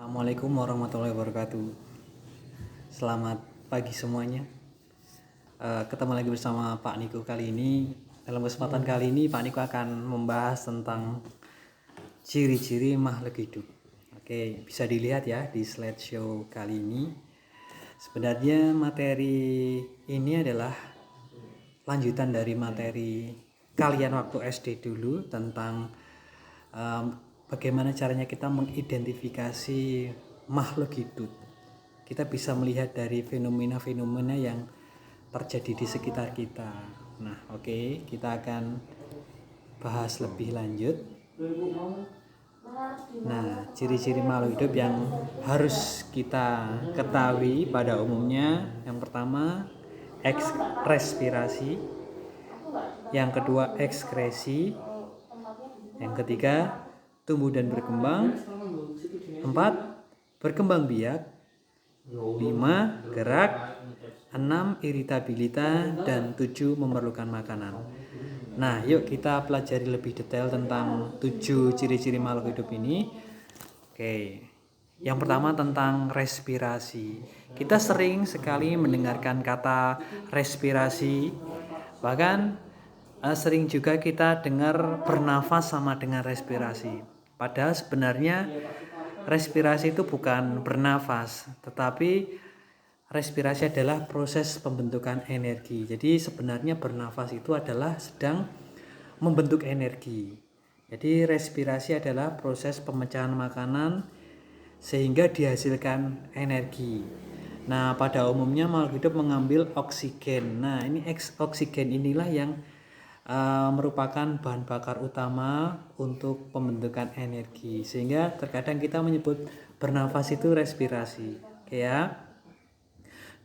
Assalamualaikum warahmatullahi wabarakatuh. Selamat pagi semuanya. Ketemu lagi bersama Pak Niko kali ini. Dalam kesempatan kali ini Pak Niko akan membahas tentang ciri-ciri makhluk hidup. Oke, bisa dilihat ya di slideshow kali ini. Sebenarnya materi ini adalah lanjutan dari materi kalian waktu SD dulu tentang bagaimana caranya kita mengidentifikasi makhluk hidup. Kita bisa melihat dari fenomena-fenomena yang terjadi di sekitar kita. Nah, oke, kita akan bahas lebih lanjut. Nah, ciri-ciri makhluk hidup yang harus kita ketahui pada umumnya, yang pertama respirasi, yang kedua ekskresi, yang ketiga tumbuh dan berkembang, 4 berkembang biak, 5 gerak, 6 iritabilitas, dan 7 memerlukan makanan. Nah, yuk kita pelajari lebih detail tentang 7 ciri-ciri makhluk hidup ini. Oke, yang pertama tentang respirasi. Kita sering sekali mendengarkan kata respirasi, bahkan sering juga kita dengar bernafas sama dengan respirasi. Padahal sebenarnya respirasi itu bukan bernafas, tetapi respirasi adalah proses pembentukan energi. Jadi sebenarnya bernafas itu adalah sedang membentuk energi. Jadi respirasi adalah proses pemecahan makanan sehingga dihasilkan energi. Nah, pada umumnya makhluk hidup mengambil oksigen. Nah, ini oksigen inilah yang merupakan bahan bakar utama untuk pembentukan energi, sehingga terkadang kita menyebut bernafas itu respirasi. Oke ya.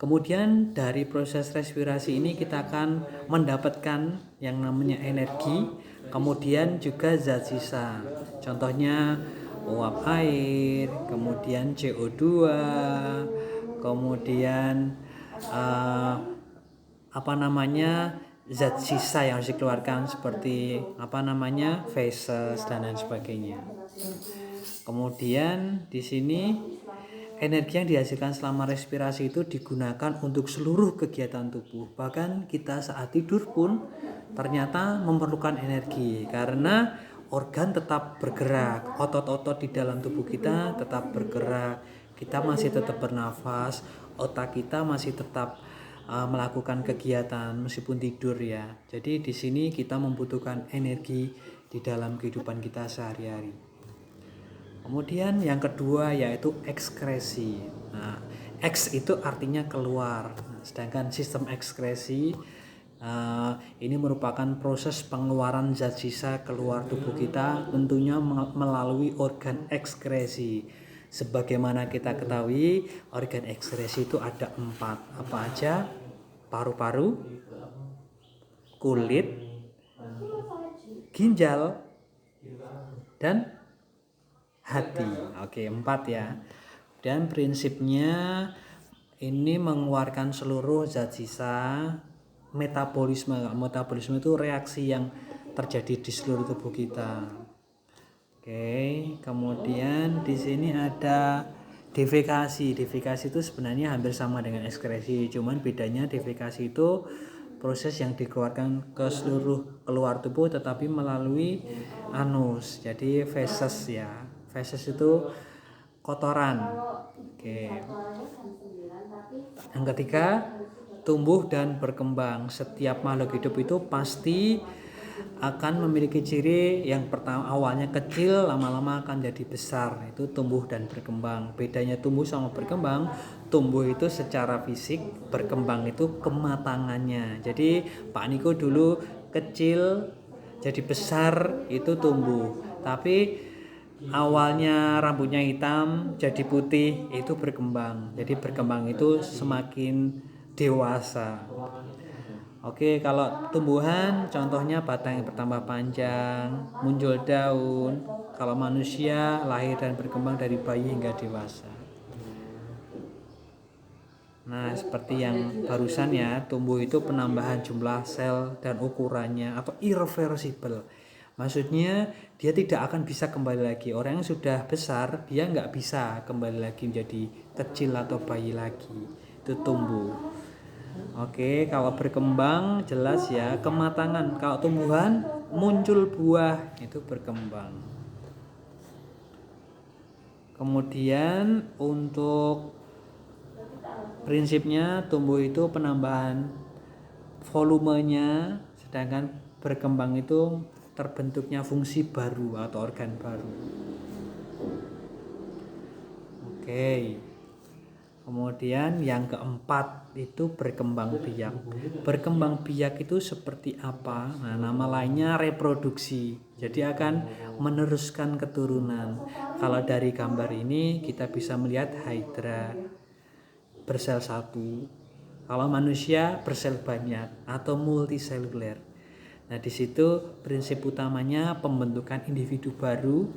Kemudian dari proses respirasi ini kita akan mendapatkan yang namanya energi, kemudian juga zat sisa. Contohnya uap air, kemudian CO2, kemudian zat sisa yang harus dikeluarkan seperti feses dan lain sebagainya. Kemudian di sini energi yang dihasilkan selama respirasi itu digunakan untuk seluruh kegiatan tubuh. Bahkan kita saat tidur pun ternyata memerlukan energi karena organ tetap bergerak, otot-otot di dalam tubuh kita tetap bergerak, kita masih tetap bernafas, otak kita masih tetap melakukan kegiatan meskipun tidur ya. Jadi di sini kita membutuhkan energi di dalam kehidupan kita sehari-hari. Kemudian yang kedua yaitu ekskresi. Nah, eks itu artinya keluar. Sedangkan sistem ekskresi ini merupakan proses pengeluaran zat sisa keluar tubuh kita, tentunya melalui organ ekskresi. Sebagaimana kita ketahui, organ ekskresi itu ada 4. Apa aja? Paru-paru, kulit, ginjal, dan hati. Oke, 4 ya. Dan prinsipnya ini mengeluarkan seluruh zat sisa. Metabolisme itu reaksi yang terjadi di seluruh tubuh kita. Oke, kemudian di sini ada defekasi. Defekasi itu sebenarnya hampir sama dengan ekskresi, cuman bedanya defekasi itu proses yang dikeluarkan ke seluruh keluar tubuh tetapi melalui anus. Jadi feses ya. Feses itu kotoran. Oke. Yang ketiga, tumbuh dan berkembang. Setiap makhluk hidup itu pasti akan memiliki ciri yang pertama awalnya kecil, lama-lama akan jadi besar. Itu tumbuh dan berkembang. Bedanya tumbuh sama berkembang, tumbuh itu secara fisik, berkembang itu kematangannya. Jadi Pak Niko dulu kecil jadi besar itu tumbuh. Tapi awalnya rambutnya hitam jadi putih itu berkembang. Jadi berkembang itu semakin dewasa. Oke, kalau tumbuhan contohnya batang yang bertambah panjang, muncul daun. Kalau manusia lahir dan berkembang dari bayi hingga dewasa. Nah, seperti yang barusan ya, tumbuh itu penambahan jumlah sel dan ukurannya atau irreversible. Maksudnya dia tidak akan bisa kembali lagi. Orang yang sudah besar dia nggak bisa kembali lagi menjadi kecil atau bayi lagi. Itu tumbuh. Oke, kalau berkembang jelas ya kematangan. Kalau tumbuhan muncul buah itu berkembang. Kemudian untuk prinsipnya tumbuh itu penambahan volumenya, sedangkan berkembang itu terbentuknya fungsi baru atau organ baru. Oke. Kemudian yang keempat itu berkembang biak. Berkembang biak itu seperti apa? Nah, nama lainnya reproduksi. Jadi akan meneruskan keturunan. Kalau dari gambar ini kita bisa melihat hydra bersel satu. Kalau manusia bersel banyak atau multiseluler. Nah, di situ prinsip utamanya pembentukan individu baru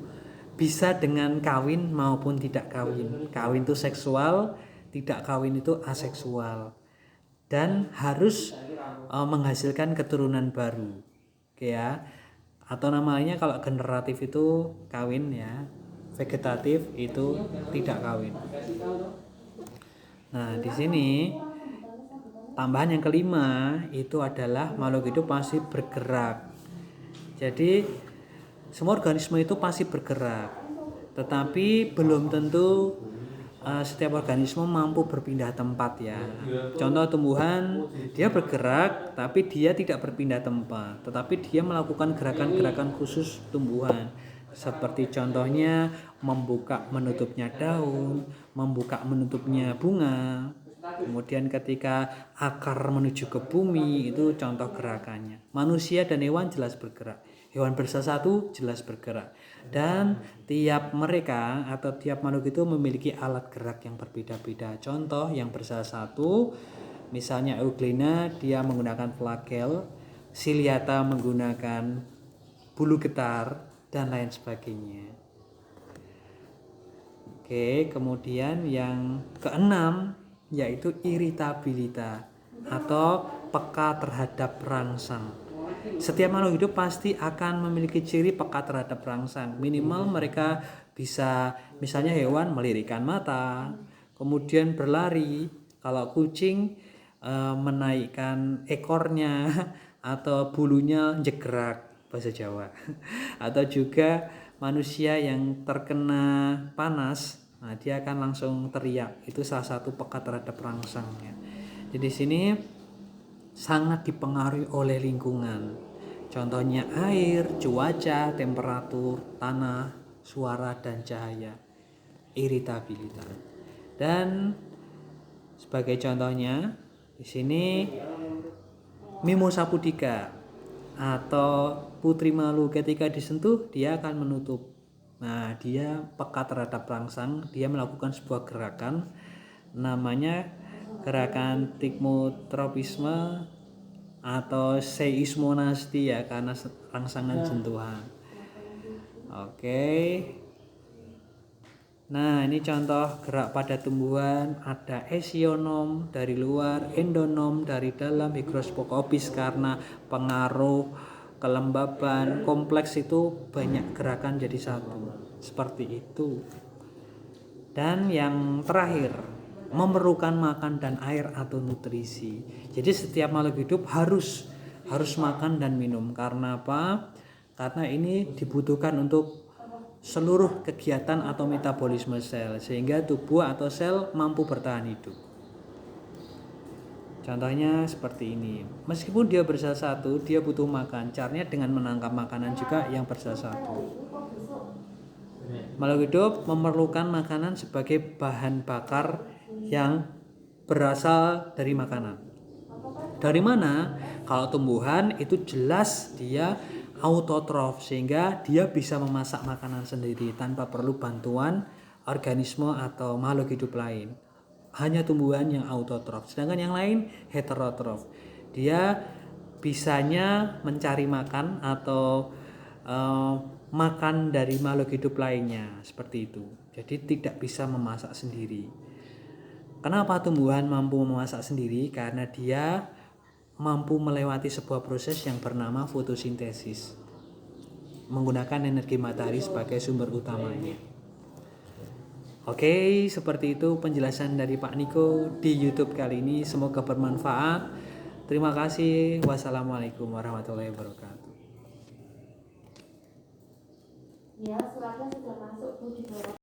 bisa dengan kawin maupun tidak kawin. Kawin itu seksual, tidak kawin itu aseksual. Dan harus menghasilkan keturunan baru. Oke ya. Atau namanya kalau generatif itu kawin ya. Vegetatif itu tidak kawin. Nah, di sini tambahan yang kelima itu adalah makhluk hidup pasti bergerak. Jadi semua organisme itu pasti bergerak, tetapi belum tentu setiap organisme mampu berpindah tempat ya. Contoh tumbuhan dia bergerak tapi dia tidak berpindah tempat, tetapi dia melakukan gerakan-gerakan khusus tumbuhan. Seperti contohnya membuka menutupnya daun, membuka menutupnya bunga. Kemudian ketika akar menuju ke bumi itu contoh gerakannya. Manusia dan hewan jelas bergerak. Hewan bersel satu jelas bergerak. Dan tiap mereka atau tiap makhluk itu memiliki alat gerak yang berbeda-beda. Contoh yang bersel satu, misalnya Euglena dia menggunakan flagel, Ciliata menggunakan bulu getar dan lain sebagainya. Oke, kemudian yang keenam yaitu iritabilitas atau peka terhadap rangsang. Setiap makhluk hidup pasti akan memiliki ciri peka terhadap rangsang. Minimal mereka bisa, misalnya hewan melirikkan mata, kemudian berlari. Kalau kucing menaikkan ekornya atau bulunya jegrak bahasa Jawa. Atau juga manusia yang terkena panas, nah dia akan langsung teriak. Itu salah satu peka terhadap rangsangnya. Jadi di sini sangat dipengaruhi oleh lingkungan. Contohnya air, cuaca, temperatur, tanah, suara dan cahaya. Iritabilitas. Dan sebagai contohnya di sini Mimosa pudica atau putri malu ketika disentuh dia akan menutup. Nah, dia peka terhadap rangsang, dia melakukan sebuah gerakan namanya gerakan tikmotropisme atau seismonasti ya, karena rangsangan sentuhan. Oke. Nah, ini contoh gerak pada tumbuhan. Ada esionom dari luar, endonom dari dalam, hygroscopis karena pengaruh kelembaban. Kompleks itu banyak gerakan jadi satu. Seperti itu. Dan yang terakhir, memerlukan makan dan air atau nutrisi. Jadi setiap makhluk hidup harus makan dan minum. Karena apa? Karena ini dibutuhkan untuk seluruh kegiatan atau metabolisme sel, sehingga tubuh atau sel mampu bertahan hidup. Contohnya seperti ini. Meskipun dia bersel satu, dia butuh makan. Caranya dengan menangkap makanan juga yang bersel satu. Makhluk hidup memerlukan makanan sebagai bahan bakar yang berasal dari makanan. Dari mana? Kalau tumbuhan itu jelas dia autotrof, sehingga dia bisa memasak makanan sendiri tanpa perlu bantuan organisme atau makhluk hidup lain. Hanya tumbuhan yang autotrof, sedangkan yang lain heterotrof. Dia bisanya mencari makan atau makan dari makhluk hidup lainnya, seperti itu. Jadi tidak bisa memasak sendiri. Kenapa tumbuhan mampu memasak sendiri? Karena dia mampu melewati sebuah proses yang bernama fotosintesis. menggunakan energi matahari sebagai sumber utamanya. Oke, seperti itu penjelasan dari Pak Niko di YouTube kali ini. Semoga bermanfaat. Terima kasih. Wassalamualaikum warahmatullahi wabarakatuh. Ya, suratnya sudah masuk Bu di bawah.